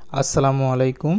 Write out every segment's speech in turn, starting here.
আসসালামু আলাইকুম।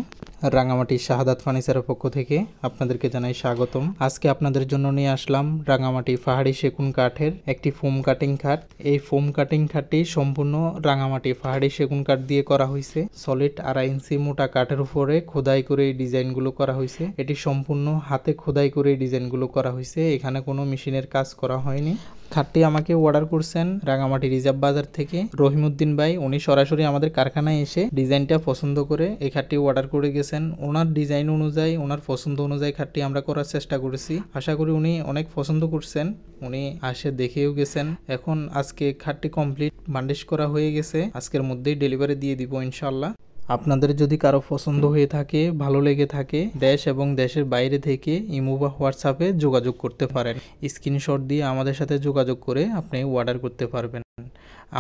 রাঙামাটি শাহাদাত ফার্নিচারের পক্ষ থেকে আপনাদেরকে জানাই স্বাগতম। আজকে আপনাদের জন্য নিয়ে আসলাম রাঙামাটি পাহাড়ি সেগুন কাঠের একটি ফোম কাটিং খাট। এই ফোম কাটিং খাটটি সম্পূর্ণ রাঙামাটি পাহাড়ি সেগুন কাঠ দিয়ে করা হয়েছে। সলিড 2.5 ইঞ্চি মোটা কাঠের উপরে খোদাই করে এই ডিজাইনগুলো করা হয়েছে। এটি সম্পূর্ণ হাতে খোদাই করে এই ডিজাইনগুলো করা হয়েছে, এখানে কোনো মেশিনের কাজ করা হয়নি। খাটটি আমাকে অর্ডার করছেন রাঙামাটি রিজার্ভ বাজার থেকে রহিমউদ্দিন ভাই। উনি সরাসরি আমাদের কারখানায় এসে ডিজাইনটা পছন্দ করে এই খাটটি অর্ডার করে গেছেন। ওনার ডিজাইন অনুযায়ী, ওনার পছন্দ অনুযায়ী খাটটি আমরা করার চেষ্টা করেছি। আশা করি উনি অনেক পছন্দ করছেন, উনি আসে দেখেও গেছেন। এখন আজকে খাটটি কমপ্লিট বান্ডিশ করা হয়ে গেছে, আজকের মধ্যেই ডেলিভারি দিয়ে দিব ইনশাল্লাহ। আপনাদের যদি কারো পছন্দ হয়ে থাকে, ভালো লেগে থাকে, দেশ এবং দেশের বাইরে থেকে ইমো বা হোয়াটসঅ্যাপে যোগাযোগ করতে পারেন। স্ক্রিনশট দিয়ে আমাদের সাথে যোগাযোগ করে আপনি অর্ডার করতে পারবেন।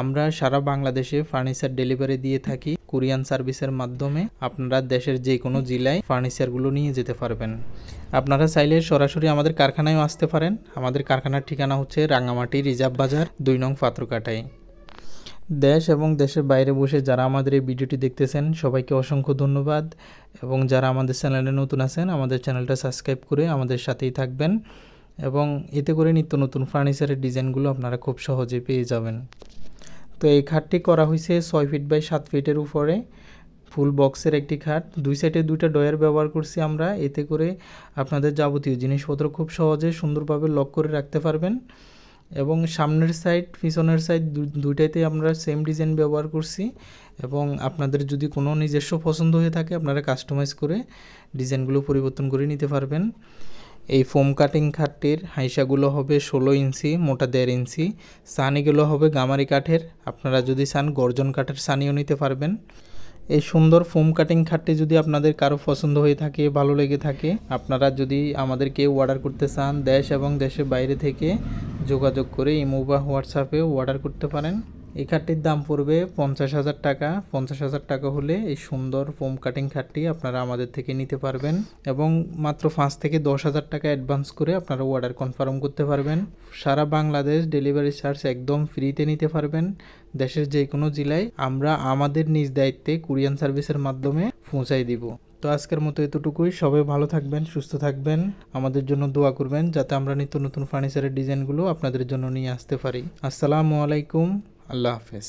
আমরা সারা বাংলাদেশে ফার্নিচার ডেলিভারি দিয়ে থাকি কুরিয়ান সার্ভিসের মাধ্যমে। আপনারা দেশের যে কোনো জেলায় ফার্নিচারগুলো নিয়ে যেতে পারবেন। আপনারা চাইলে সরাসরি আমাদের কারখানায়ও আসতে পারেন। আমাদের কারখানার ঠিকানা হচ্ছে রাঙামাটি রিজার্ভ বাজার 2 নং পাথরঘাটায়। দেশ এবং দেশের বাইরে বসে যারা আমাদের এই ভিডিওটি দেখতেছেন সবাইকে অসংখ্য ধন্যবাদ, এবং যারা আমাদের চ্যানেলে নতুন আছেন আমাদের চ্যানেলটা সাবস্ক্রাইব করে আমাদের সাথেই থাকবেন, এবং এতে করে নিত্য নতুন ফার্নিচারের ডিজাইনগুলো আপনারা খুব সহজে পেয়ে যাবেন। তো এই খাটটি করা হয়েছে 6 ফিট বাই 7 ফিটের উপরে ফুল বক্সের একটি খাট। দুই সাইডে 2টা ডয়ার ব্যবহার করছি আমরা, এতে করে আপনাদের যাবতীয় জিনিসপত্র খুব সহজে সুন্দরভাবে লক করে রাখতে পারবেন। এবং সামনের সাইড পিছনের সাইড দুইটাইতে আমরা সেম ডিজাইন ব্যবহার করছি, এবং আপনাদের যদি কোনো নিজস্ব পছন্দ হয়ে থাকে আপনারা কাস্টমাইজ করে ডিজাইনগুলো পরিবর্তন করে নিতে পারবেন। এই ফোম কাটিং খাটটির হাইসাগুলো হবে 16 ইঞ্চি, মোটা 1.5 ইঞ্চি। সানিগুলো হবে গামারি কাঠের, আপনারা যদি চান গর্জন কাঠের সানিও নিতে পারবেন। এই সুন্দর ফোম কাটিং খাটটি যদি আপনাদের কারো পছন্দ হয়ে থাকে, ভালো লেগে থাকে, আপনারা যদি আমাদেরকে অর্ডার করতে চান দেশ এবং দেশের বাইরে থেকে যোগাযোগ করে ইমো বা হোয়াটসঅ্যাপে অর্ডার করতে পারেন। এই খাটটির দাম পড়বে 50,000 টাকা। 50,000 টাকা হলে এই সুন্দর ফোম কাটিং খাটটি আপনারা আমাদের থেকে নিতে পারবেন, এবং মাত্র 5 থেকে 10,000 টাকা অ্যাডভান্স করে আপনারা অর্ডার কনফার্ম করতে পারবেন। সারা বাংলাদেশ ডেলিভারি চার্জ একদম ফ্রিতে নিতে পারবেন। দেশের যে কোনো জেলায় আমরা আমাদের নিজ দায়িত্বে কুরিয়ান সার্ভিসের মাধ্যমে পৌঁছাই দিব। তো আজকের মতো এতটুকুই। সবাই ভালো থাকবেন, সুস্থ থাকবেন, আমাদের জন্য দোয়া করবেন যাতে আমরা নিত্য নতুন ফার্নিচারের ডিজাইনগুলো আপনাদের জন্য নিয়ে আসতে পারি। আসসালামু আলাইকুম, আল্লাহ হাফেজ।